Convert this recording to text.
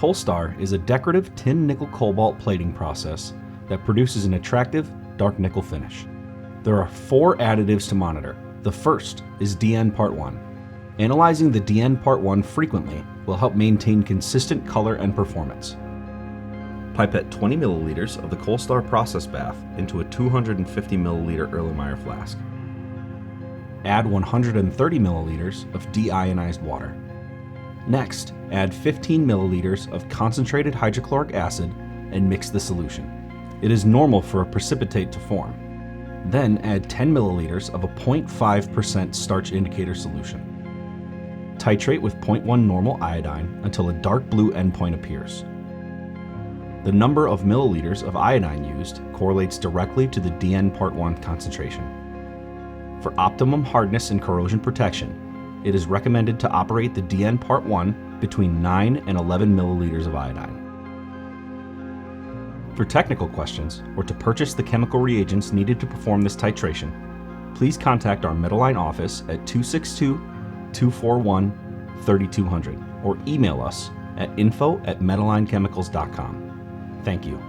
COLSTAR is a decorative tin nickel cobalt plating process that produces an attractive dark nickel finish. There are 4 additives to monitor. The first is DN Part 1. Analyzing the DN Part 1 frequently will help maintain consistent color and performance. Pipette 20 milliliters of the COLSTAR process bath into a 250 milliliter Erlenmeyer flask. Add 130 milliliters of deionized water. Next, add 15 milliliters of concentrated hydrochloric acid and mix the solution. It is normal for a precipitate to form. Then add 10 milliliters of a 0.5% starch indicator solution. Titrate with 0.1 normal iodine until a dark blue endpoint appears. The number of milliliters of iodine used correlates directly to the DN Part 1 concentration. For optimum hardness and corrosion protection, it is recommended to operate the DN Part 1 between 9 and 11 milliliters of iodine. For technical questions or to purchase the chemical reagents needed to perform this titration, please contact our Metalline office at 262-241-3200 or email us at info@metallinechemicals.com. Thank you.